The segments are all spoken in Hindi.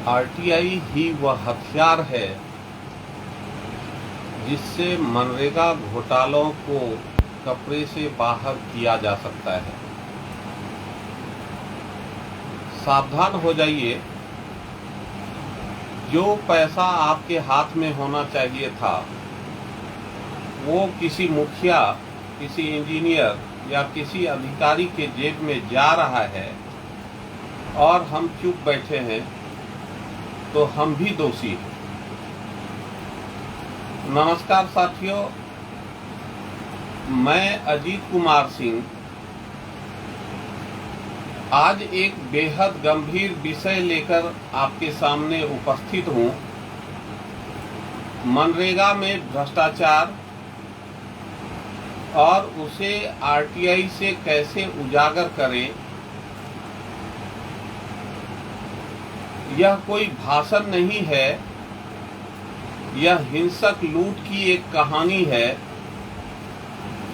आरटीआई ही वह हथियार है जिससे मनरेगा घोटालों को कपड़े से बाहर किया जा सकता है। सावधान हो जाइए, जो पैसा आपके हाथ में होना चाहिए था वो किसी मुखिया, किसी इंजीनियर या किसी अधिकारी के जेब में जा रहा है और हम चुप बैठे हैं तो हम भी दोषी हैं। नमस्कार साथियों, मैं अजीत कुमार सिंह आज एक बेहद गंभीर विषय लेकर आपके सामने उपस्थित हूं। मनरेगा में भ्रष्टाचार और उसे आरटीआई से कैसे उजागर करें। यह कोई भाषण नहीं है, यह हिंसक लूट की एक कहानी है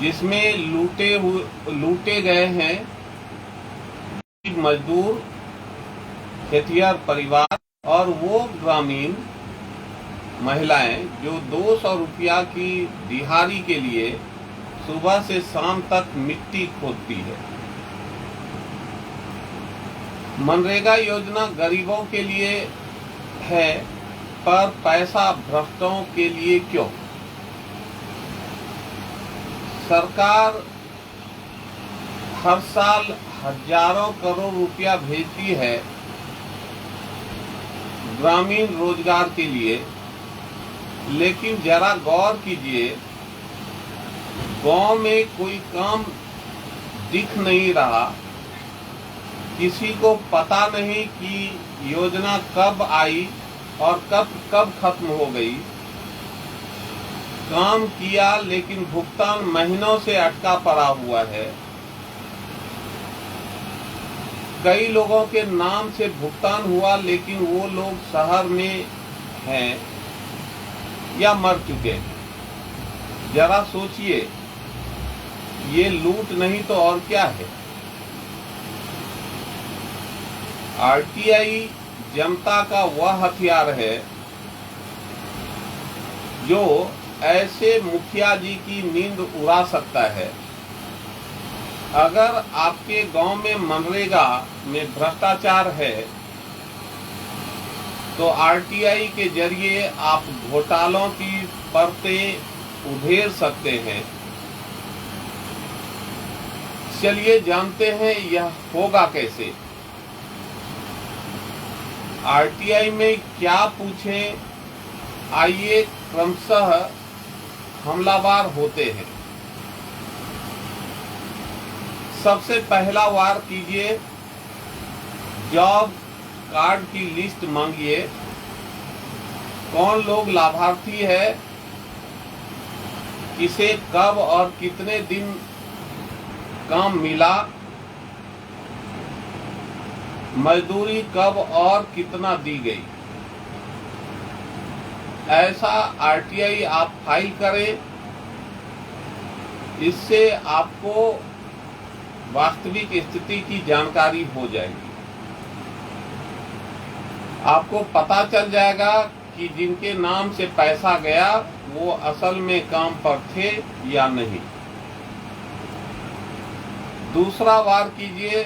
जिसमें लूटे गए हैं मजदूर, खेतिहर परिवार और वो ग्रामीण महिलाएं जो 200 रुपया की दिहाड़ी के लिए सुबह से शाम तक मिट्टी खोदती है। मनरेगा योजना गरीबों के लिए है, पर पैसा भ्रष्टों के लिए क्यों? सरकार हर साल हजारों करोड़ रुपया भेजती है ग्रामीण रोजगार के लिए, लेकिन जरा गौर कीजिए, गांव में कोई काम दिख नहीं रहा। किसी को पता नहीं कि योजना कब आई और कब खत्म हो गई। काम किया लेकिन भुगतान महीनों से अटका पड़ा हुआ है। कई लोगों के नाम से भुगतान हुआ लेकिन वो लोग शहर में हैं या मर चुके हैं। जरा सोचिए, ये लूट नहीं तो और क्या है? आरटीआई जनता का वह हथियार है जो ऐसे मुखिया जी की नींद उड़ा सकता है। अगर आपके गांव में मनरेगा में भ्रष्टाचार है तो आरटीआई के जरिए आप घोटालों की परतें उधेड़ सकते हैं। चलिए जानते हैं यह होगा कैसे। आरटीआई में क्या पूछें, आइए क्रमशः हमलावर होते हैं। सबसे पहला वार कीजिए, जॉब कार्ड की लिस्ट मांगिए। कौन लोग लाभार्थी है, किसे कब और कितने दिन काम मिला, मजदूरी कब और कितना दी गई। ऐसा आरटीआई आप फाइल करें। इससे आपको वास्तविक स्थिति की जानकारी हो जाएगी। आपको पता चल जाएगा कि जिनके नाम से पैसा गया वो असल में काम पर थे या नहीं। दूसरा वार कीजिए,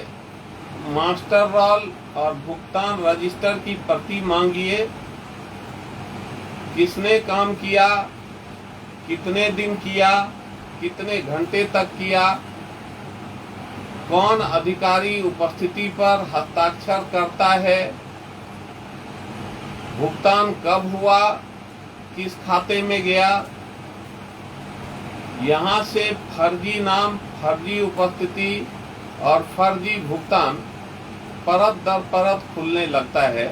मास्टर रोल और भुगतान रजिस्टर की प्रति मांगिए। किसने काम किया, कितने दिन किया, कितने घंटे तक किया, कौन अधिकारी उपस्थिति पर हस्ताक्षर करता है, भुगतान कब हुआ, किस खाते में गया। यहाँ से फर्जी नाम, फर्जी उपस्थिति और फर्जी भुगतान परत दर परत खुलने लगता है।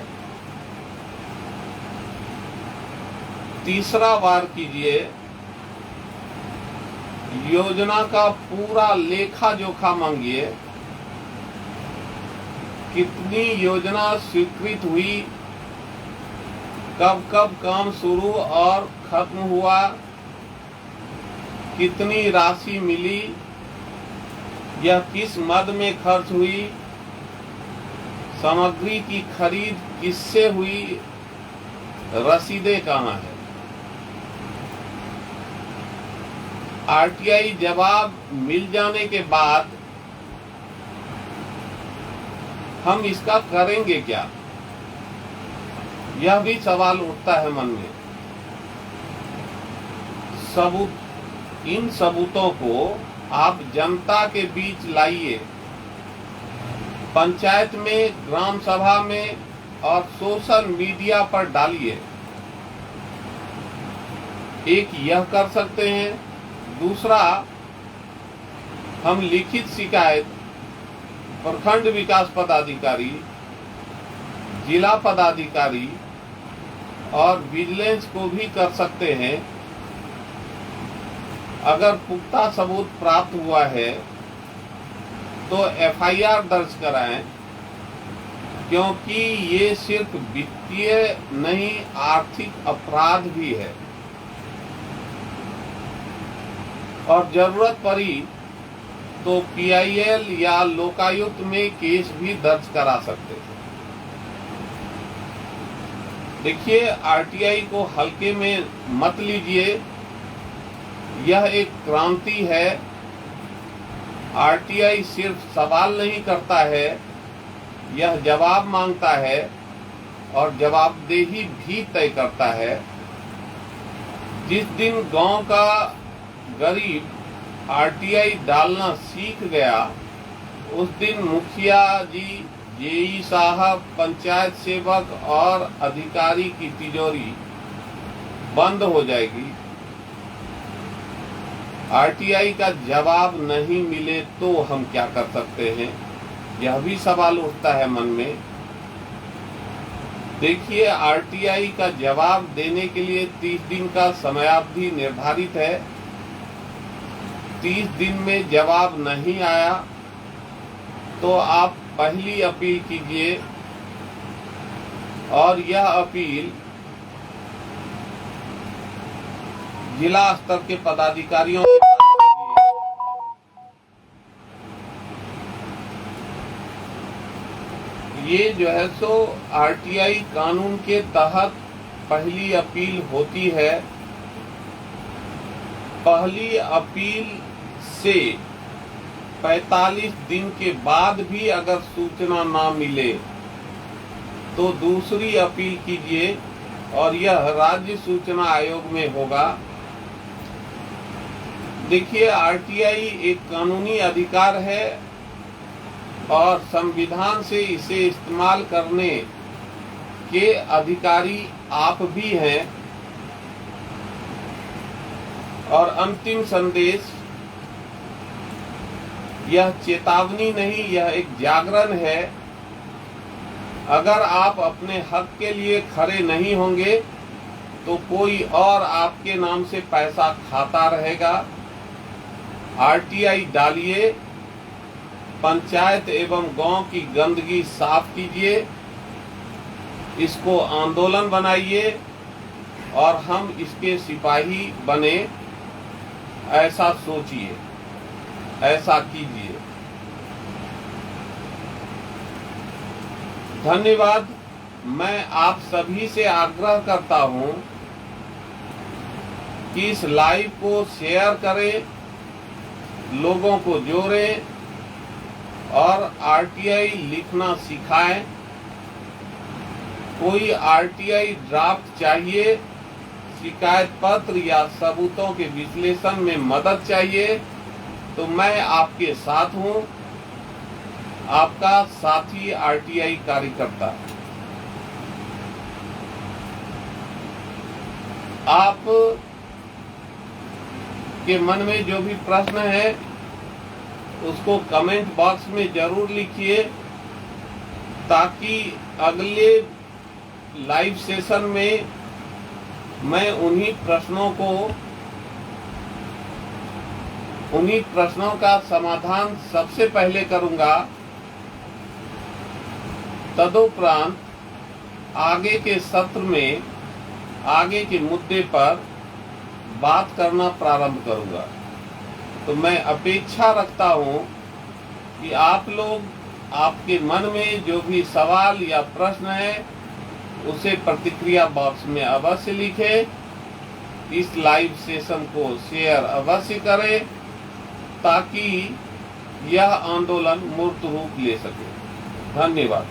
तीसरा वार कीजिए, योजना का पूरा लेखा जोखा मांगिए। कितनी योजना स्वीकृत हुई, कब कब काम शुरू और खत्म हुआ, कितनी राशि मिली, यह किस मद में खर्च हुई, सामग्री की खरीद किससे हुई, रसीदें कहाँ है। आरटीआई जवाब मिल जाने के बाद हम इसका करेंगे क्या, यह भी सवाल उठता है मन में। इन सबूतों को आप जनता के बीच लाइए, पंचायत में, ग्राम सभा में और सोशल मीडिया पर डालिए। एक यह कर सकते हैं। दूसरा, हम लिखित शिकायत प्रखंड विकास पदाधिकारी, जिला पदाधिकारी और विजिलेंस को भी कर सकते हैं। अगर पुख्ता सबूत प्राप्त हुआ है तो एफआईआर दर्ज कराएं, क्योंकि ये सिर्फ वित्तीय नहीं, आर्थिक अपराध भी है और जरूरत पड़ी तो पीआईएल या लोकायुक्त में केस भी दर्ज करा सकते हैं। देखिए, आरटीआई को हल्के में मत लीजिए, यह एक क्रांति है। आरटीआई सिर्फ सवाल नहीं करता है, यह जवाब मांगता है और जवाबदेही भी तय करता है। जिस दिन गांव का गरीब आरटीआई डालना सीख गया, उस दिन मुखिया जी, जेई साहब, पंचायत सेवक और अधिकारी की तिजोरी बंद हो जाएगी। आरटीआई का जवाब नहीं मिले तो हम क्या कर सकते हैं, यह भी सवाल उठता है मन में। देखिए, आरटीआई का जवाब देने के लिए 30 दिन का समयावधि निर्धारित है। 30 दिन में जवाब नहीं आया तो आप पहली अपील कीजिए और यह अपील जिला स्तर के पदाधिकारियों के पास कीजिए। ये जो है सो आरटीआई कानून के तहत पहली अपील होती है। पहली अपील से 45 दिन के बाद भी अगर सूचना ना मिले तो दूसरी अपील कीजिए और यह राज्य सूचना आयोग में होगा। देखिए, आरटीआई एक कानूनी अधिकार है और संविधान से इसे इस्तेमाल करने के अधिकारी आप भी हैं। और अंतिम संदेश, यह चेतावनी नहीं, यह एक जागरण है। अगर आप अपने हक के लिए खड़े नहीं होंगे तो कोई और आपके नाम से पैसा खाता रहेगा। आरटीआई डालिए, पंचायत एवं गांव की गंदगी साफ कीजिए, इसको आंदोलन बनाइए और हम इसके सिपाही बने। ऐसा सोचिए, ऐसा कीजिए। धन्यवाद। मैं आप सभी से आग्रह करता हूं कि इस लाइव को शेयर करें, लोगों को जोड़ें और आरटीआई लिखना सिखाएं। कोई आरटीआई ड्राफ्ट चाहिए, शिकायत पत्र या सबूतों के विश्लेषण में मदद चाहिए तो मैं आपके साथ हूं, आपका साथी आरटीआई कार्यकर्ता। आप के मन में जो भी प्रश्न है उसको कमेंट बॉक्स में जरूर लिखिए, ताकि अगले लाइव सेशन में मैं उन्हीं प्रश्नों का समाधान सबसे पहले करूंगा। तदुपरांत आगे के सत्र में आगे के मुद्दे पर बात करना प्रारंभ करूंगा। तो मैं अपेक्षा रखता हूं कि आप लोग आपके मन में जो भी सवाल या प्रश्न है उसे प्रतिक्रिया बॉक्स में अवश्य लिखें। इस लाइव सेशन को शेयर अवश्य करें ताकि यह आंदोलन मूर्त रूप ले सके। धन्यवाद।